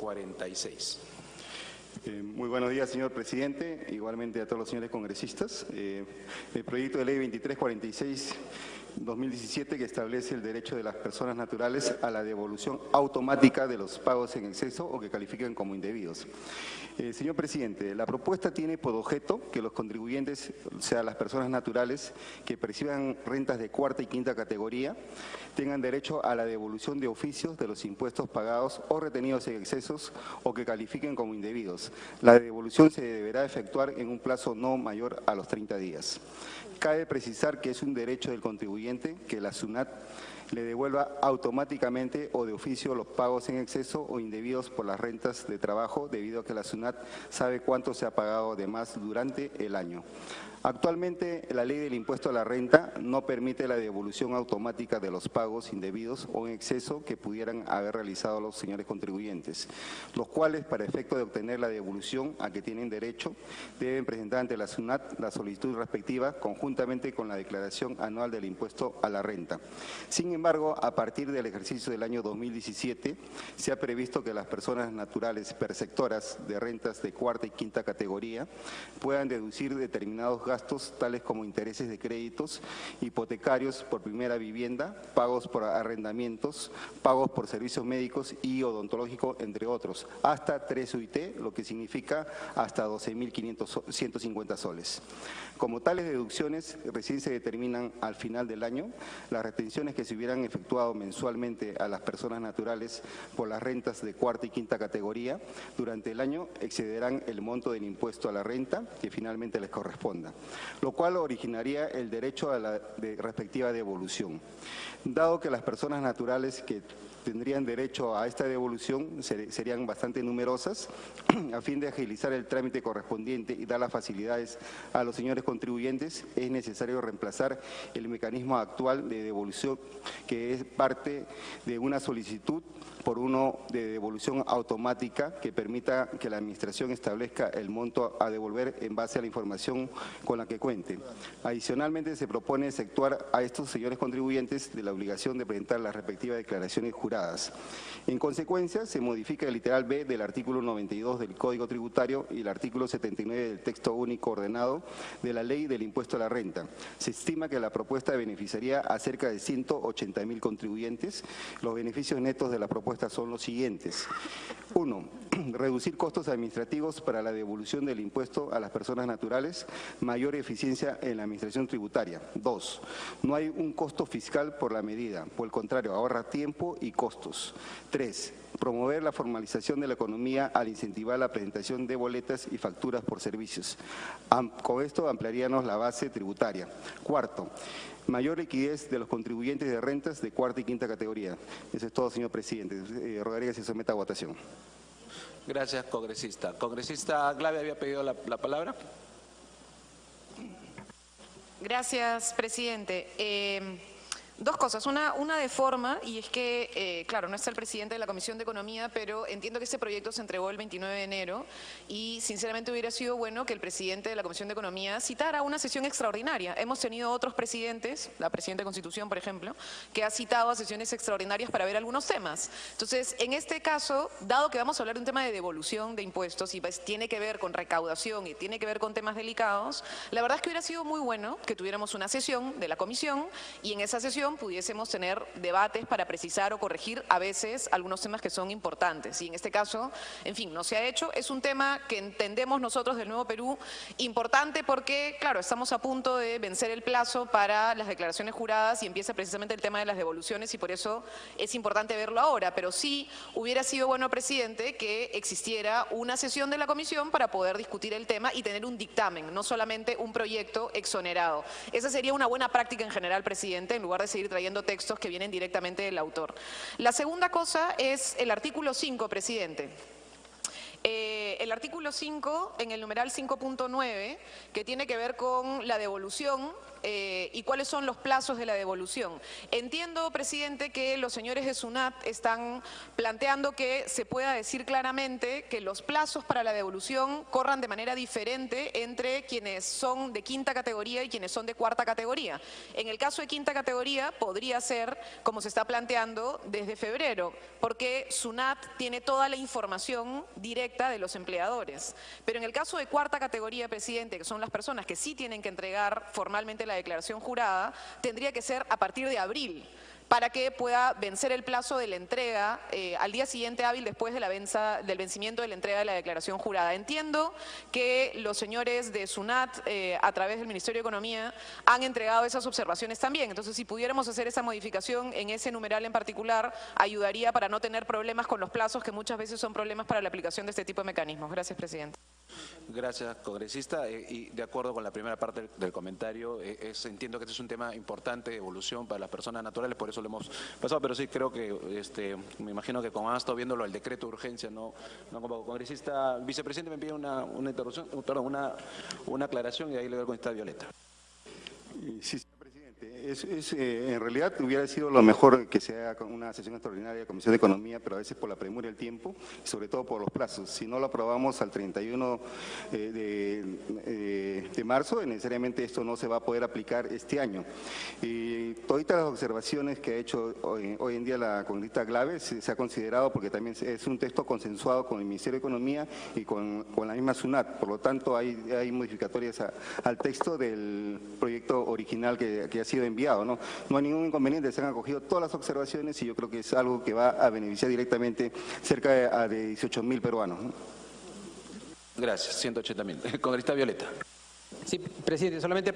2346. Muy buenos días, señor presidente, igualmente a todos los señores congresistas. El proyecto de ley 2346/2017 que establece el derecho de las personas naturales a la devolución automática de los pagos en exceso o que califican como indebidos. Señor presidente, la propuesta tiene por objeto que los contribuyentes, o sea, las personas naturales que perciban rentas de cuarta y quinta categoría, tengan derecho a la devolución de oficios de los impuestos pagados o retenidos en excesos o que califiquen como indebidos. La devolución se deberá efectuar en un plazo no mayor a los 30 días. Cabe precisar que es un derecho del contribuyente que la SUNAT le devuelva automáticamente o de oficio los pagos en exceso o indebidos por las rentas de trabajo, debido a que la SUNAT sabe cuánto se ha pagado de más durante el año. Actualmente, la ley del impuesto a la renta no permite la devolución automática de los pagos indebidos o en exceso que pudieran haber realizado los señores contribuyentes, los cuales, para efecto de obtener la devolución a que tienen derecho, deben presentar ante la SUNAT la solicitud respectiva conjuntamente con la declaración anual del impuesto a la renta. Sin embargo, a partir del ejercicio del año 2017, se ha previsto que las personas naturales perceptoras de rentas de cuarta y quinta categoría puedan deducir determinados gastos tales como intereses de créditos hipotecarios por primera vivienda, pagos por arrendamientos, pagos por servicios médicos y odontológicos, entre otros, hasta 3 UIT, lo que significa hasta 12.150 soles. Como tales deducciones recién se determinan al final del año, las retenciones que se hubieran efectuado mensualmente a las personas naturales por las rentas de cuarta y quinta categoría durante el año excederán el monto del impuesto a la renta que finalmente les corresponda, lo cual originaría el derecho a la respectiva devolución. Dado que las personas naturales que tendrían derecho a esta devolución serían bastante numerosas, a fin de agilizar el trámite correspondiente y dar las facilidades a los señores contribuyentes, es necesario reemplazar el mecanismo actual de devolución, que es parte de una solicitud, por uno de devolución automática que permita que la Administración establezca el monto a devolver en base a la información con la que cuente. Adicionalmente, se propone exceptuar a estos señores contribuyentes de la obligación de presentar las respectivas declaraciones juradas. En consecuencia, se modifica el literal B del artículo 92 del Código Tributario y el artículo 79 del texto único ordenado de la Ley del Impuesto a la Renta. Se estima que la propuesta beneficiaría a cerca de 180.000 contribuyentes. Los beneficios netos de la propuesta son los siguientes. 1. Reducir costos administrativos para la devolución del impuesto a las personas naturales, mayor eficiencia en la administración tributaria. 2. No hay un costo fiscal por la medida, por el contrario, ahorra tiempo y costos. 3. Promover la formalización de la economía al incentivar la presentación de boletas y facturas por servicios. Con esto ampliaríamos la base tributaria. 4. Mayor liquidez de los contribuyentes de rentas de cuarta y quinta categoría. Eso es todo, señor presidente. Rogaría que se someta a votación. Gracias, congresista. Congresista Glave había pedido la palabra. Gracias, presidente. Dos cosas, una de forma, y es que, claro, no está el presidente de la Comisión de Economía, pero entiendo que este proyecto se entregó el 29 de enero y sinceramente hubiera sido bueno que el presidente de la Comisión de Economía citara una sesión extraordinaria. Hemos tenido otros presidentes, la presidenta de Constitución, por ejemplo, que ha citado a sesiones extraordinarias para ver algunos temas. Entonces, en este caso, dado que vamos a hablar de un tema de devolución de impuestos y pues tiene que ver con recaudación y tiene que ver con temas delicados, la verdad es que hubiera sido muy bueno que tuviéramos una sesión de la Comisión y en esa sesión pudiésemos tener debates para precisar o corregir a veces algunos temas que son importantes. Y en este caso, en fin, no se ha hecho. Es un tema que entendemos nosotros del Nuevo Perú importante porque, claro, estamos a punto de vencer el plazo para las declaraciones juradas y empieza precisamente el tema de las devoluciones y por eso es importante verlo ahora. Pero sí hubiera sido bueno, presidente, que existiera una sesión de la Comisión para poder discutir el tema y tener un dictamen, no solamente un proyecto exonerado. Esa sería una buena práctica en general, presidente, en lugar de seguir trayendo textos que vienen directamente del autor. La segunda cosa es el artículo 5, presidente. El artículo 5, en el numeral 5.9, que tiene que ver con la devolución y cuáles son los plazos de la devolución. Entiendo, presidente, que los señores de SUNAT están planteando que se pueda decir claramente que los plazos para la devolución corran de manera diferente entre quienes son de quinta categoría y quienes son de cuarta categoría. En el caso de quinta categoría podría ser, como se está planteando, desde febrero, porque SUNAT tiene toda la información directa de los empleadores. Pero en el caso de cuarta categoría, presidente, que son las personas que sí tienen que entregar formalmente la declaración jurada, tendría que ser a partir de abril, para que pueda vencer el plazo de la entrega al día siguiente hábil después de del vencimiento de la entrega de la declaración jurada. Entiendo que los señores de SUNAT, a través del Ministerio de Economía, han entregado esas observaciones también. Entonces, si pudiéramos hacer esa modificación en ese numeral en particular, ayudaría para no tener problemas con los plazos, que muchas veces son problemas para la aplicación de este tipo de mecanismos. Gracias, presidente. Gracias, congresista. Y de acuerdo con la primera parte del comentario, entiendo que este es un tema importante de evolución para las personas naturales, por eso lo hemos pasado, pero sí creo que, me imagino que como han estado viéndolo, el decreto de urgencia, no congresista, vicepresidente me pide una interrupción, perdón, una aclaración y ahí le doy al congresista Violeta. Sí, señor presidente. En realidad hubiera sido lo mejor que se haga con una sesión extraordinaria de Comisión de Economía, pero a veces por la premura del tiempo y sobre todo por los plazos. Si no lo aprobamos al 31 de marzo, necesariamente esto no se va a poder aplicar este año. Todas las observaciones que ha hecho hoy en día la congresista Glave se ha considerado, porque también es un texto consensuado con el Ministerio de Economía y con la misma SUNAT. Por lo tanto, hay modificatorias al texto del proyecto original que ha sido enviado, ¿no? No hay ningún inconveniente, se han acogido todas las observaciones y yo creo que es algo que va a beneficiar directamente cerca de 18.000 peruanos, ¿no? Gracias, 180.000. Congresista Violeta. Sí, presidente, solamente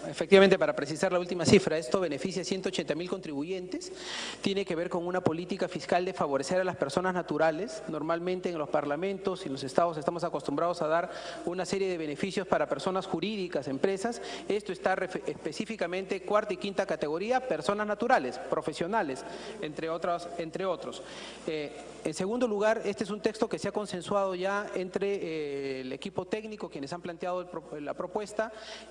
efectivamente para precisar la última cifra, esto beneficia a 180.000 contribuyentes, tiene que ver con una política fiscal de favorecer a las personas naturales. Normalmente en los parlamentos y en los estados estamos acostumbrados a dar una serie de beneficios para personas jurídicas, empresas. Esto está específicamente cuarta y quinta categoría, personas naturales, profesionales, entre otros. En segundo lugar, este es un texto que se ha consensuado ya entre el equipo técnico, quienes han planteado la propuesta,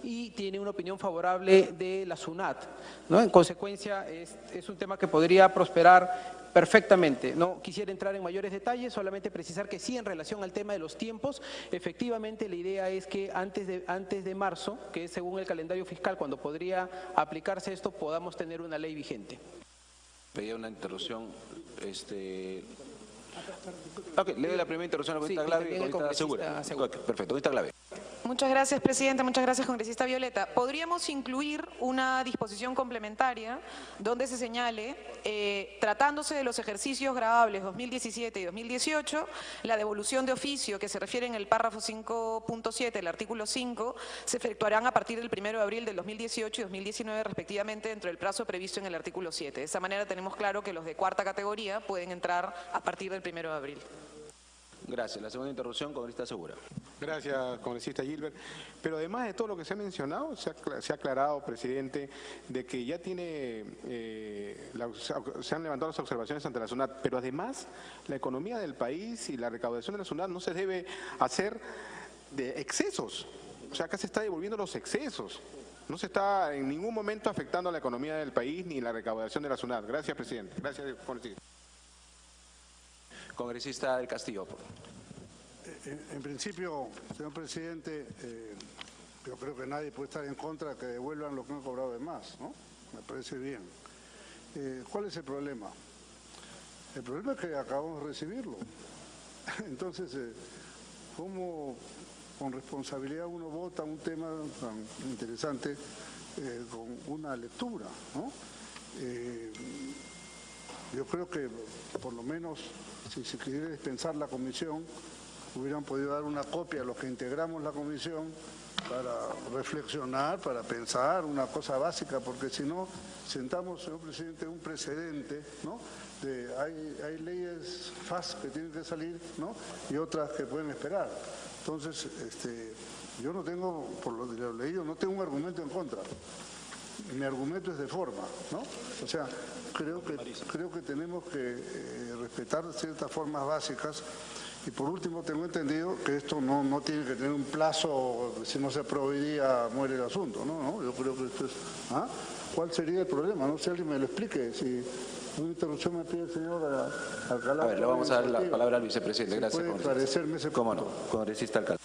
y tiene una opinión favorable de la SUNAT, ¿no? En consecuencia, es un tema que podría prosperar perfectamente. No quisiera entrar en mayores detalles, solamente precisar que sí, en relación al tema de los tiempos, efectivamente la idea es que antes de marzo, que es según el calendario fiscal, cuando podría aplicarse esto, podamos tener una ley vigente. Pedía una interrupción. Ok, le doy la primera interrupción a la congresista Glave y congresista Segura. Okay, perfecto, congresista Glave. Muchas gracias, presidente. Muchas gracias, congresista Violeta. ¿Podríamos incluir una disposición complementaria donde se señale, tratándose de los ejercicios gravables 2017 y 2018, la devolución de oficio que se refiere en el párrafo 5.7 del artículo 5 se efectuarán a partir del 1 de abril del 2018 y 2019 respectivamente dentro del plazo previsto en el artículo 7? De esa manera tenemos claro que los de cuarta categoría pueden entrar a partir del 1 de abril. Gracias. La segunda interrupción, congresista Segura. Gracias, congresista Gilbert. Pero además de todo lo que se ha mencionado, se ha aclarado, presidente, de que ya se han levantado las observaciones ante la SUNAT, pero además la economía del país y la recaudación de la SUNAT no se debe hacer de excesos. O sea, acá se está devolviendo los excesos. No se está en ningún momento afectando a la economía del país ni la recaudación de la SUNAT. Gracias, presidente. Gracias, congresista. Congresista del Castillo. En principio, señor presidente, yo creo que nadie puede estar en contra de que devuelvan lo que han cobrado de más, ¿no? Me parece bien. ¿Cuál es el problema? El problema es que acabamos de recibirlo. Entonces, ¿cómo con responsabilidad uno vota un tema tan interesante con una lectura, ¿no? Yo creo que por lo menos, si se quiere dispensar la comisión, hubieran podido dar una copia a los que integramos la comisión para reflexionar, para pensar una cosa básica, porque si no, sentamos, señor presidente, un precedente, ¿no? Hay leyes FAS que tienen que salir, ¿no? Y otras que pueden esperar. Entonces, yo no tengo, por lo que he leído, no tengo un argumento en contra. Mi argumento es de forma, ¿no? O sea, creo que tenemos que respetar ciertas formas básicas Y por último, tengo entendido que esto no tiene que tener un plazo, si no se aprueba hoy día muere el asunto, ¿no? Yo creo que esto es... ¿ah? ¿Cuál sería el problema? No sé, alguien me lo explique. Si una interrupción me pide el señor Alcalá. A ver, le vamos a dar la palabra al vicepresidente. Gracias, ¿puede esclarecerme ese punto? ¿Cómo no? Congresista Alcalá.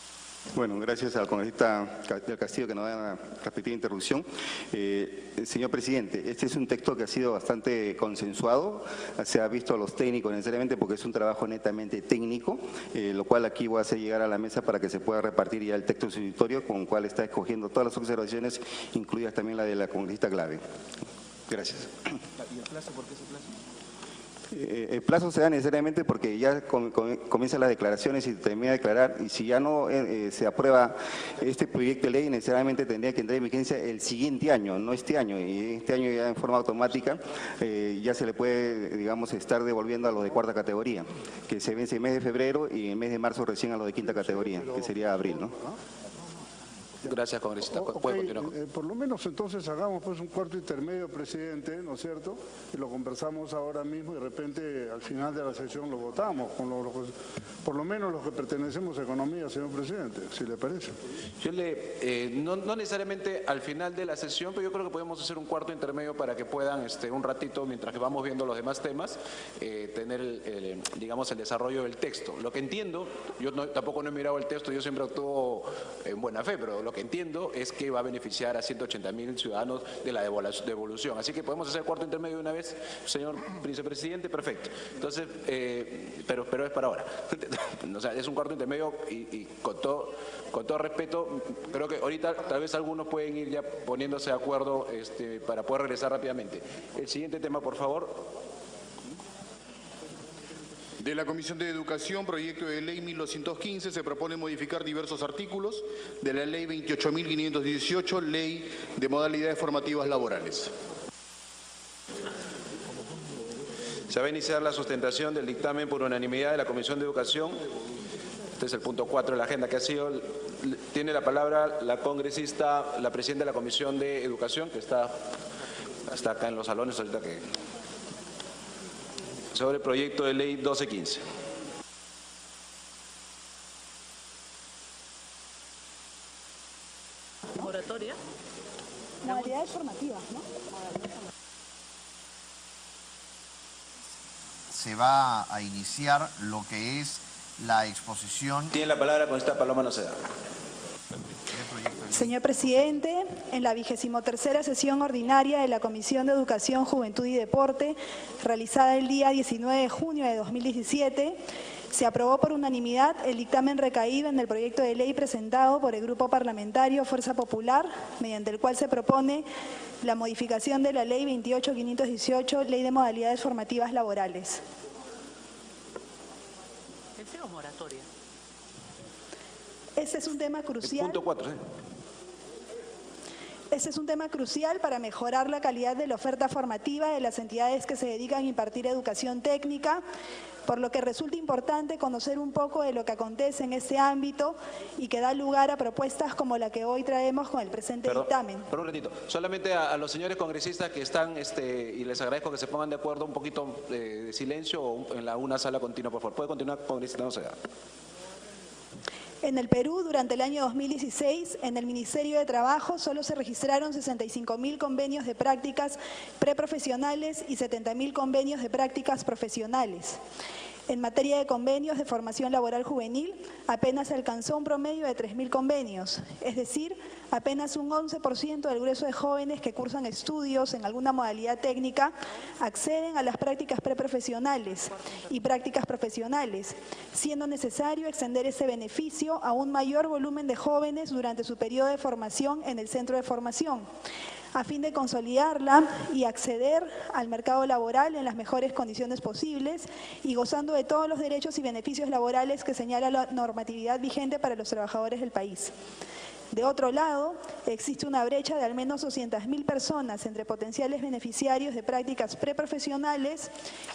Bueno, gracias al congresista del Castillo que nos da la respectiva interrupción. Señor presidente, este es un texto que ha sido bastante consensuado, se ha visto a los técnicos necesariamente porque es un trabajo netamente técnico, lo cual aquí voy a hacer llegar a la mesa para que se pueda repartir ya el texto sustitutorio con el cual está escogiendo todas las observaciones, incluidas también la de la congresista Clave. Gracias. ¿Y el plazo? ¿Por qué ese plazo? El plazo se da necesariamente porque ya comienzan las declaraciones y termina de declarar, y si ya no se aprueba este proyecto de ley, necesariamente tendría que entrar en vigencia el siguiente año, no este año, y este año ya en forma automática ya se le puede, digamos, estar devolviendo a los de cuarta categoría, que se vence el mes de febrero y en el mes de marzo recién a los de quinta categoría, que sería abril, ¿no? Gracias, congresista. ¿Puede continuar? Por lo menos entonces hagamos pues un cuarto intermedio, presidente, ¿no es cierto? Y lo conversamos ahora mismo y de repente al final de la sesión lo votamos, con por lo menos los que pertenecemos a economía, señor presidente, si le parece. Yo no necesariamente al final de la sesión, pero yo creo que podemos hacer un cuarto intermedio para que puedan un ratito, mientras que vamos viendo los demás temas, tener digamos el desarrollo del texto. Lo que entiendo, yo tampoco no he mirado el texto, yo siempre actúo en buena fe, pero lo que entiendo es que va a beneficiar a 180.000 ciudadanos de la devolución. Así que podemos hacer cuarto intermedio de una vez, señor vicepresidente, perfecto. Entonces, pero es para ahora. O sea, es un cuarto intermedio y con todo respeto, creo que ahorita tal vez algunos pueden ir ya poniéndose de acuerdo para poder regresar rápidamente. El siguiente tema, por favor. De la Comisión de Educación, proyecto de ley 1215, se propone modificar diversos artículos de la ley 28.518, ley de modalidades formativas laborales. Se va a iniciar la sustentación del dictamen por unanimidad de la Comisión de Educación. Este es el punto 4 de la agenda que ha sido. Tiene la palabra la congresista, la presidenta de la Comisión de Educación, que está acá en los salones ahorita sobre el proyecto de ley 1215. Moratoria. Modalidades formativas, ¿no? Se va a iniciar lo que es la exposición. Tiene la palabra con esta Paloma Noceda. Señor presidente, en la 23ª sesión ordinaria de la Comisión de Educación, Juventud y Deporte, realizada el día 19 de junio de 2017, se aprobó por unanimidad el dictamen recaído en el proyecto de ley presentado por el Grupo Parlamentario Fuerza Popular, mediante el cual se propone la modificación de la Ley 28.518, Ley de Modalidades Formativas Laborales. ¿Pensé o moratoria? Este es un tema crucial. El punto 4, ¿sí? Este es un tema crucial para mejorar la calidad de la oferta formativa de las entidades que se dedican a impartir educación técnica, por lo que resulta importante conocer un poco de lo que acontece en este ámbito y que da lugar a propuestas como la que hoy traemos con el presente dictamen. Perdón un ratito, solamente a los señores congresistas que están, y les agradezco que se pongan de acuerdo, un poquito de silencio o en una sala continua, por favor. ¿Puede continuar, congresista? No se da. En el Perú, durante el año 2016, en el Ministerio de Trabajo solo se registraron 65.000 convenios de prácticas preprofesionales y 70.000 convenios de prácticas profesionales. En materia de convenios de formación laboral juvenil, apenas se alcanzó un promedio de 3.000 convenios, es decir, apenas un 11% del grueso de jóvenes que cursan estudios en alguna modalidad técnica acceden a las prácticas preprofesionales y prácticas profesionales, siendo necesario extender ese beneficio a un mayor volumen de jóvenes durante su periodo de formación en el centro de formación, a fin de consolidarla y acceder al mercado laboral en las mejores condiciones posibles y gozando de todos los derechos y beneficios laborales que señala la normatividad vigente para los trabajadores del país. De otro lado, existe una brecha de al menos 200.000 personas entre potenciales beneficiarios de prácticas preprofesionales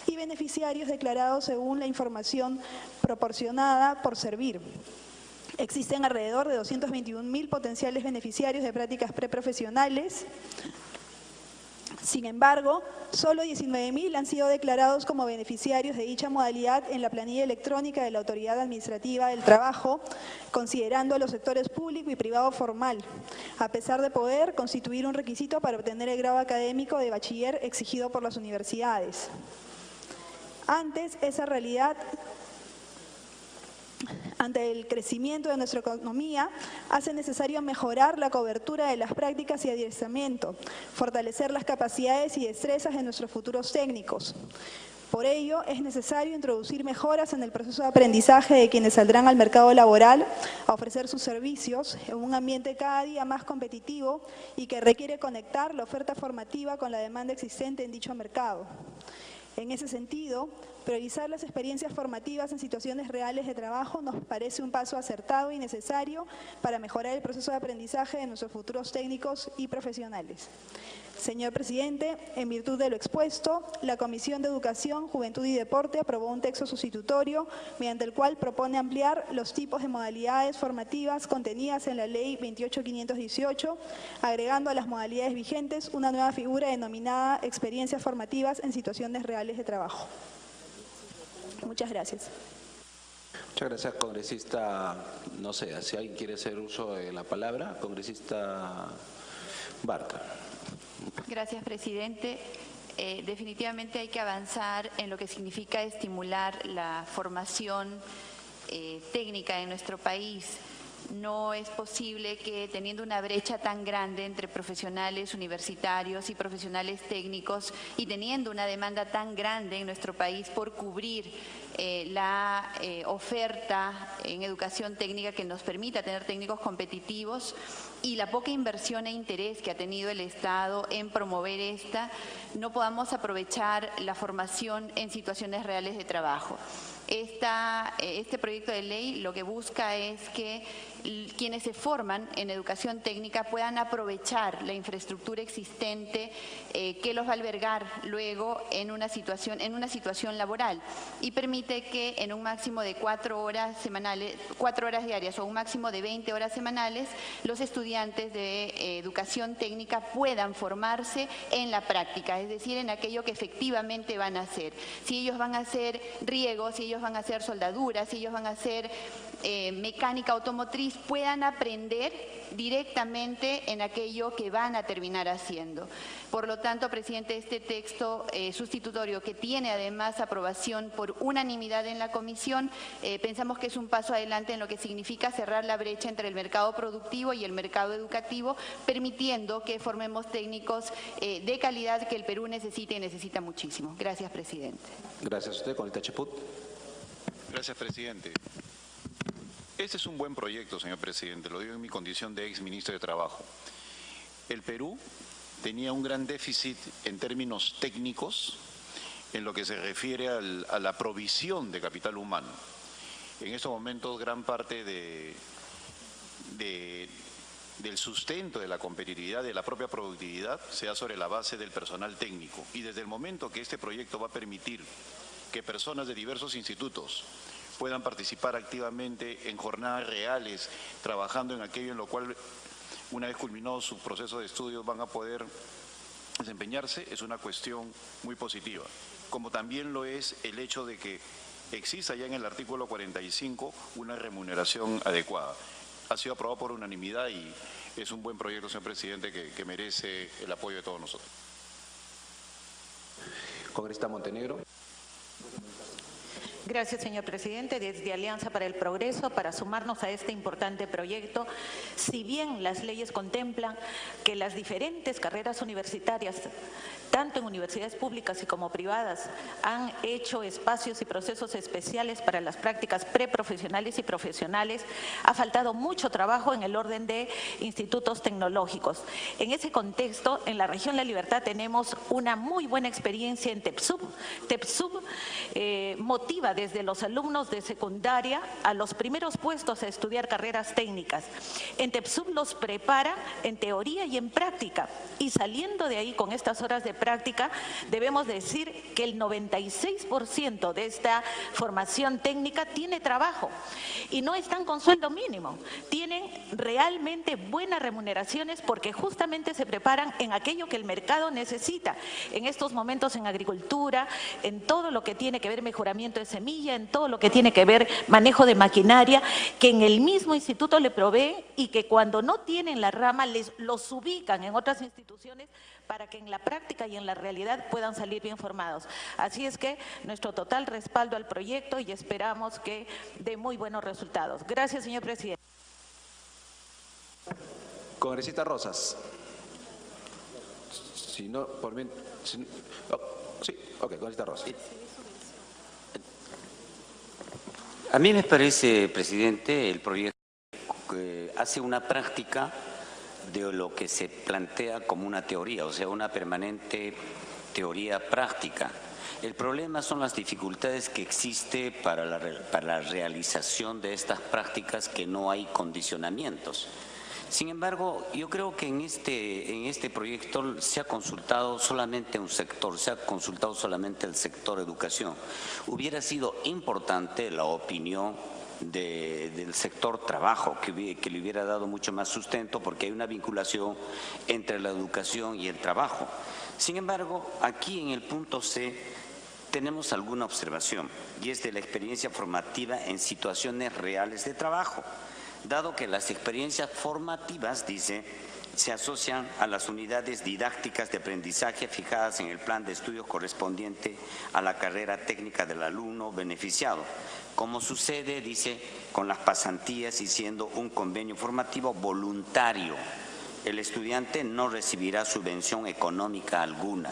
y beneficiarios declarados según la información proporcionada por Servir. Existen alrededor de 221.000 potenciales beneficiarios de prácticas preprofesionales, Sin embargo, solo 19.000 han sido declarados como beneficiarios de dicha modalidad en la planilla electrónica de la Autoridad Administrativa del Trabajo, considerando a los sectores público y privado formal, a pesar de poder constituir un requisito para obtener el grado académico de bachiller exigido por las universidades. Ante el crecimiento de nuestra economía, hace necesario mejorar la cobertura de las prácticas y adiestramiento, fortalecer las capacidades y destrezas de nuestros futuros técnicos. Por ello, es necesario introducir mejoras en el proceso de aprendizaje de quienes saldrán al mercado laboral a ofrecer sus servicios en un ambiente cada día más competitivo y que requiere conectar la oferta formativa con la demanda existente en dicho mercado. En ese sentido, priorizar las experiencias formativas en situaciones reales de trabajo nos parece un paso acertado y necesario para mejorar el proceso de aprendizaje de nuestros futuros técnicos y profesionales. Señor presidente, en virtud de lo expuesto, la Comisión de Educación, Juventud y Deporte aprobó un texto sustitutorio mediante el cual propone ampliar los tipos de modalidades formativas contenidas en la Ley 28.518, agregando a las modalidades vigentes una nueva figura denominada experiencias formativas en situaciones reales de trabajo. Muchas gracias. Muchas gracias, congresista. No sé, si alguien quiere hacer uso de la palabra, congresista Barca. Gracias, presidente. Definitivamente hay que avanzar en lo que significa estimular la formación técnica en nuestro país. No es posible que, teniendo una brecha tan grande entre profesionales universitarios y profesionales técnicos y teniendo una demanda tan grande en nuestro país por cubrir la oferta en educación técnica que nos permita tener técnicos competitivos y la poca inversión e interés que ha tenido el Estado en promover esta, no podamos aprovechar la formación en situaciones reales de trabajo. Este proyecto de ley lo que busca es que quienes se forman en educación técnica puedan aprovechar la infraestructura existente que los va a albergar luego en una situación laboral y permite que en un máximo de 4 horas diarias o un máximo de 20 horas semanales los estudiantes de educación técnica puedan formarse en la práctica, es decir, en aquello que efectivamente van a hacer. Si ellos van a hacer riego, si ellos van a hacer soldaduras, si ellos van a hacer mecánica automotriz, puedan aprender directamente en aquello que van a terminar haciendo. Por lo tanto, presidente, este texto sustitutorio, que tiene además aprobación por unanimidad en la comisión, pensamos que es un paso adelante en lo que significa cerrar la brecha entre el mercado productivo y el mercado educativo, permitiendo que formemos técnicos de calidad que el Perú necesita y necesita muchísimo. Gracias, presidente. Gracias a usted, con el Cheput. Gracias, presidente. Este es un buen proyecto, señor presidente, lo digo en mi condición de ex ministro de Trabajo. El Perú tenía un gran déficit en términos técnicos en lo que se refiere a la provisión de capital humano. En estos momentos gran parte del sustento de la competitividad, de la propia productividad, se da sobre la base del personal técnico. Y desde el momento que este proyecto va a permitir que personas de diversos institutos puedan participar activamente en jornadas reales, trabajando en aquello en lo cual, una vez culminado su proceso de estudios, van a poder desempeñarse, es una cuestión muy positiva. Como también lo es el hecho de que exista ya en el artículo 45 una remuneración adecuada. Ha sido aprobado por unanimidad y es un buen proyecto, señor presidente, que merece el apoyo de todos nosotros. Congresista Montenegro. Gracias, señor presidente. Desde Alianza para el Progreso, para sumarnos a este importante proyecto, si bien las leyes contemplan que las diferentes carreras universitarias, tanto en universidades públicas y como privadas, han hecho espacios y procesos especiales para las prácticas preprofesionales y profesionales, ha faltado mucho trabajo en el orden de institutos tecnológicos. En ese contexto, en la región La Libertad tenemos una muy buena experiencia en TEPSUB. TEPSUB motiva desde los alumnos de secundaria a los primeros puestos a estudiar carreras técnicas. En TEPSUB los prepara en teoría y en práctica, y saliendo de ahí con estas horas de práctica, debemos decir que el 96% de esta formación técnica tiene trabajo y no están con sueldo mínimo, tienen realmente buenas remuneraciones porque justamente se preparan en aquello que el mercado necesita en estos momentos en agricultura, en todo lo que tiene que ver mejoramiento de semilla, en todo lo que tiene que ver manejo de maquinaria, que en el mismo instituto le provee y que cuando no tienen la rama los ubican en otras instituciones para que en la práctica y en la realidad puedan salir bien formados. Así es que nuestro total respaldo al proyecto y esperamos que dé muy buenos resultados. Gracias, señor presidente. Congresista Rosas. Si no, por mí... sí, congresista Rosas. A mí me parece, presidente, el proyecto hace una práctica de lo que se plantea como una teoría, o sea, una permanente teoría práctica. El problema son las dificultades que existe para la realización de estas prácticas, que no hay condicionamientos. Sin embargo, yo creo que en este proyecto se ha consultado solamente un sector, se ha consultado solamente el sector educación. Hubiera sido importante la opinión del sector trabajo, que le hubiera dado mucho más sustento, porque hay una vinculación entre la educación y el trabajo. Sin embargo, aquí en el punto C tenemos alguna observación, y es de la experiencia formativa en situaciones reales de trabajo. Dado que las experiencias formativas, dice, se asocian a las unidades didácticas de aprendizaje fijadas en el plan de estudios correspondiente a la carrera técnica del alumno beneficiado, como sucede, dice, con las pasantías y siendo un convenio formativo voluntario. El estudiante no recibirá subvención económica alguna.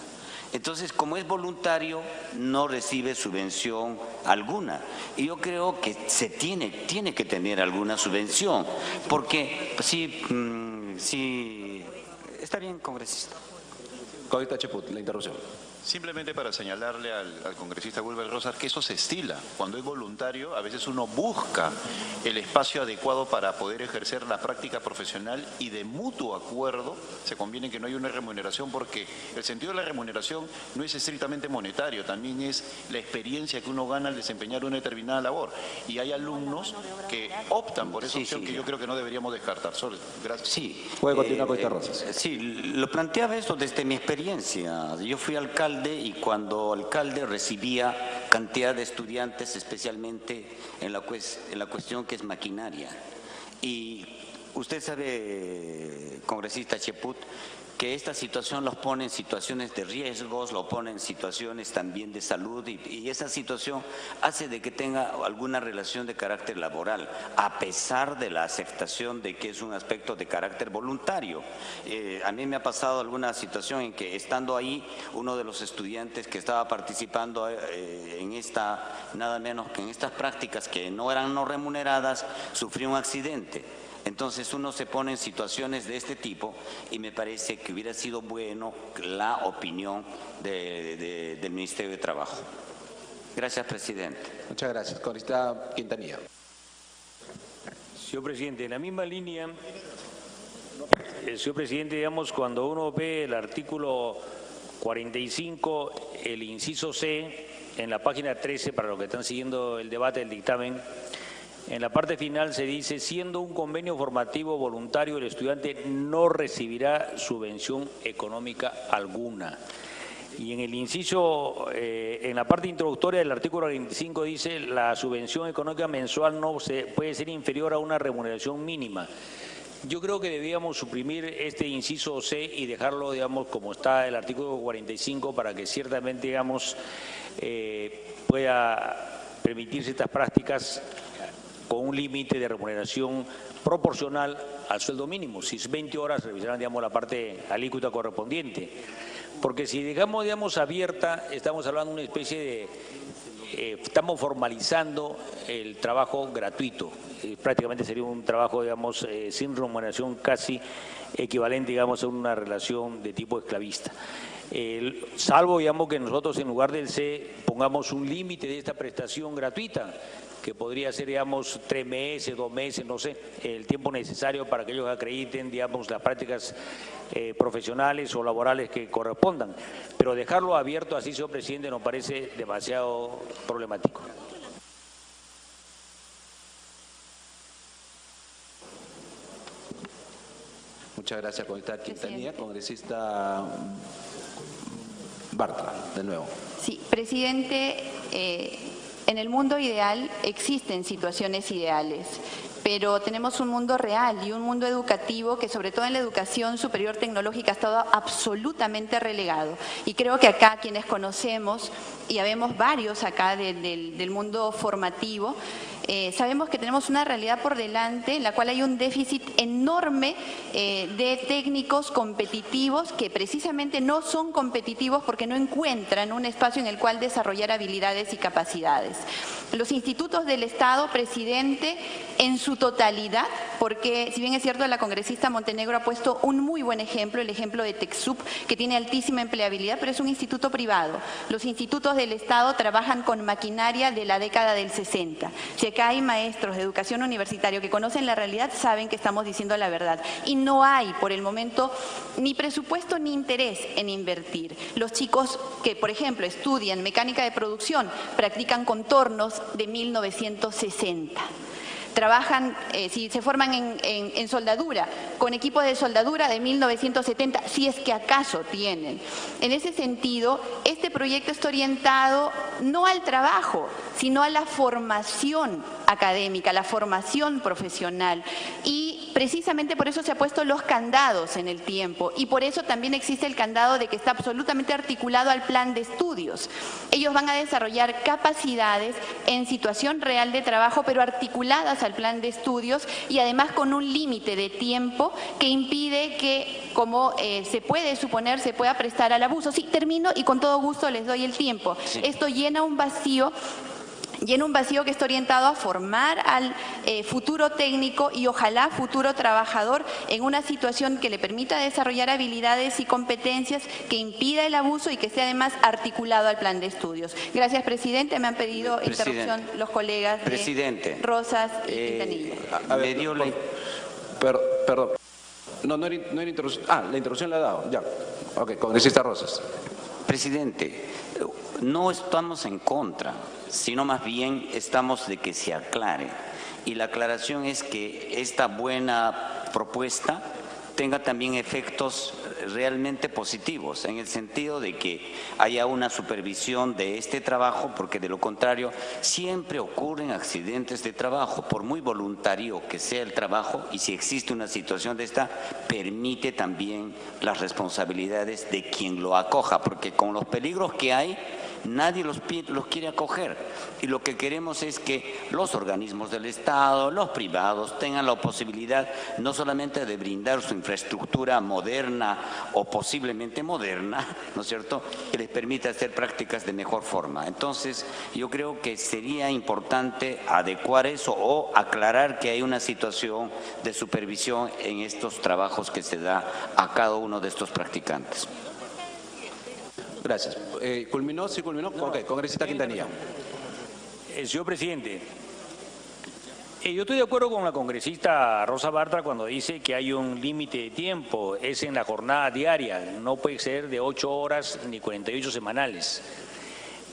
Entonces, como es voluntario, no recibe subvención alguna. Y yo creo que se tiene que tener alguna subvención, porque sí, está bien, congresista. Congresista Cheput, la interrupción. Simplemente para señalarle al congresista Wilber Rosas que eso se estila. Cuando es voluntario, a veces uno busca el espacio adecuado para poder ejercer la práctica profesional y de mutuo acuerdo se conviene que no haya una remuneración, porque el sentido de la remuneración no es estrictamente monetario, también es la experiencia que uno gana al desempeñar una determinada labor. Y hay alumnos que optan por esa opción que yo creo que no deberíamos descartar. Gracias. Sí. Puede continuar con esta Rosas. Sí, lo planteaba esto desde mi experiencia. Yo fui alcalde y cuando alcalde recibía cantidad de estudiantes, especialmente en la cuestión que es maquinaria. Y usted sabe, congresista Cheput, que esta situación los pone en situaciones de riesgos, lo pone en situaciones también de salud y esa situación hace de que tenga alguna relación de carácter laboral, a pesar de la aceptación de que es un aspecto de carácter voluntario. A mí me ha pasado alguna situación en que estando ahí, uno de los estudiantes que estaba participando nada menos que en estas prácticas que no eran no remuneradas, sufrió un accidente. Entonces uno se pone en situaciones de este tipo y me parece que hubiera sido bueno la opinión del Ministerio de Trabajo. Gracias, presidente. Muchas gracias. Congresista Quintanilla. Señor presidente, en la misma línea, señor presidente, digamos, cuando uno ve el artículo 45, el inciso C, en la página 13, para los que están siguiendo el debate del dictamen, en la parte final se dice, siendo un convenio formativo voluntario, el estudiante no recibirá subvención económica alguna. Y en el inciso, en la parte introductoria del artículo 45 dice, la subvención económica mensual no puede ser inferior a una remuneración mínima. Yo creo que debíamos suprimir este inciso C y dejarlo, digamos, como está el artículo 45, para que ciertamente, digamos, pueda permitirse estas prácticas con un límite de remuneración proporcional al sueldo mínimo. Si es 20 horas, revisarán, digamos, la parte alícuota correspondiente. Porque si dejamos, digamos, abierta, estamos hablando de una especie de... estamos formalizando el trabajo gratuito. Prácticamente sería un trabajo, digamos, sin remuneración, casi equivalente, digamos, a una relación de tipo esclavista. salvo, digamos, que nosotros en lugar del C pongamos un límite de esta prestación gratuita, que podría ser, digamos, 3 meses, 2 meses, no sé, el tiempo necesario para que ellos acrediten, digamos, las prácticas profesionales o laborales que correspondan. Pero dejarlo abierto así, señor presidente, nos parece demasiado problemático. Muchas gracias, congresista Quintanilla. Congresista Bartra, de nuevo. Sí, presidente, en el mundo ideal existen situaciones ideales, pero tenemos un mundo real y un mundo educativo que, sobre todo en la educación superior tecnológica, ha estado absolutamente relegado. Y creo que acá quienes conocemos, y habemos varios acá del mundo formativo, sabemos que tenemos una realidad por delante en la cual hay un déficit enorme de técnicos competitivos que precisamente no son competitivos porque no encuentran un espacio en el cual desarrollar habilidades y capacidades. Los institutos del Estado, presidente, en su totalidad, porque si bien es cierto la congresista Montenegro ha puesto un muy buen ejemplo, el ejemplo de TecSoup, que tiene altísima empleabilidad, pero es un instituto privado. Los institutos del Estado trabajan con maquinaria de la década del 60. Si acá hay maestros de educación universitaria que conocen la realidad, saben que estamos diciendo la verdad. Y no hay, por el momento, ni presupuesto ni interés en invertir. Los chicos que, por ejemplo, estudian mecánica de producción, practican contornos de 1960. Trabajan, si se forman en soldadura, con equipos de soldadura de 1970, si es que acaso tienen. En ese sentido, este proyecto está orientado no al trabajo, sino a la formación académica, la formación profesional. Y precisamente por eso se han puesto los candados en el tiempo y por eso también existe el candado de que está absolutamente articulado al plan de estudios. Ellos van a desarrollar capacidades en situación real de trabajo, pero articuladas al plan de estudios y además con un límite de tiempo que impide que, como se puede suponer, se pueda prestar al abuso. Sí, termino y con todo gusto les doy el tiempo. Sí. Esto llena un vacío que está orientado a formar al futuro técnico y ojalá futuro trabajador en una situación que le permita desarrollar habilidades y competencias, que impida el abuso y que sea además articulado al plan de estudios. Gracias, presidente. Me han pedido interrupción los colegas de Rosas y Quintanilla. Perdón. No era interrupción. La interrupción la ha dado. Ya. Ok, congresista Rosas. Presidente, no estamos en contra, sino más bien estamos de que se aclare. Y la aclaración es que esta buena propuesta tenga también efectos realmente positivos, en el sentido de que haya una supervisión de este trabajo, porque de lo contrario siempre ocurren accidentes de trabajo, por muy voluntario que sea el trabajo, y si existe una situación de esta, permite también las responsabilidades de quien lo acoja, porque con los peligros que hay, nadie los quiere acoger, y lo que queremos es que los organismos del Estado, los privados, tengan la posibilidad no solamente de brindar su infraestructura moderna o posiblemente moderna, ¿no es cierto?, que les permita hacer prácticas de mejor forma. Entonces, yo creo que sería importante adecuar eso o aclarar que hay una situación de supervisión en estos trabajos que se da a cada uno de estos practicantes. Gracias. ¿Culminó? Sí, culminó. Ok, congresista Quintanilla. Señor presidente, yo estoy de acuerdo con la congresista Rosa Bartra cuando dice que hay un límite de tiempo, es en la jornada diaria, no puede ser de 8 horas ni 48 semanales.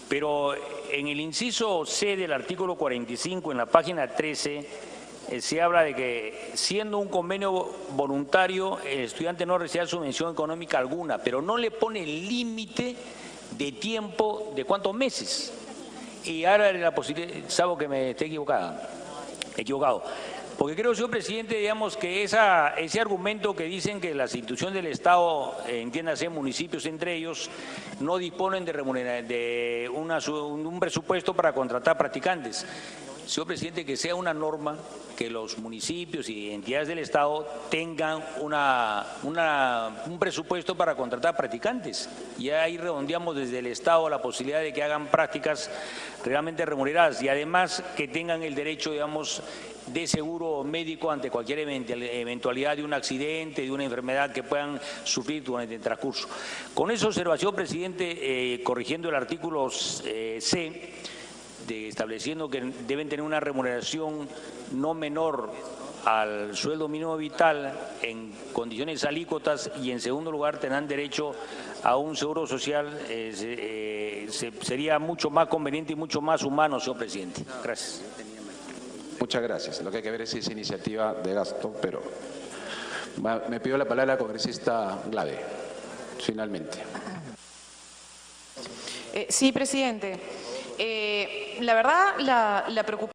Pero en el inciso C del artículo 45, en la página 13, se habla de que siendo un convenio voluntario, el estudiante no recibirá subvención económica alguna, pero no le pone límite de tiempo de cuántos meses. Y ahora la posibilidad, salvo que me esté equivocado. Porque creo, señor presidente, digamos que ese argumento que dicen que las instituciones del Estado, entiéndase municipios entre ellos, no disponen de un presupuesto para contratar practicantes. señor presidente, que sea una norma que los municipios y entidades del Estado tengan un presupuesto para contratar practicantes. Y ahí redondeamos desde el Estado la posibilidad de que hagan prácticas realmente remuneradas y además que tengan el derecho, digamos, de seguro médico ante cualquier eventualidad de un accidente, de una enfermedad que puedan sufrir durante el transcurso. Con esa observación, presidente, corrigiendo el artículo C, estableciendo que deben tener una remuneración no menor al sueldo mínimo vital en condiciones alícuotas y en segundo lugar tendrán derecho a un seguro social, sería mucho más conveniente y mucho más humano, señor presidente. Gracias. Muchas gracias. Lo que hay que ver es esa iniciativa de gasto, pero me pidió la palabra la congresista Glave, finalmente. Sí, presidente. La verdad, la preocupación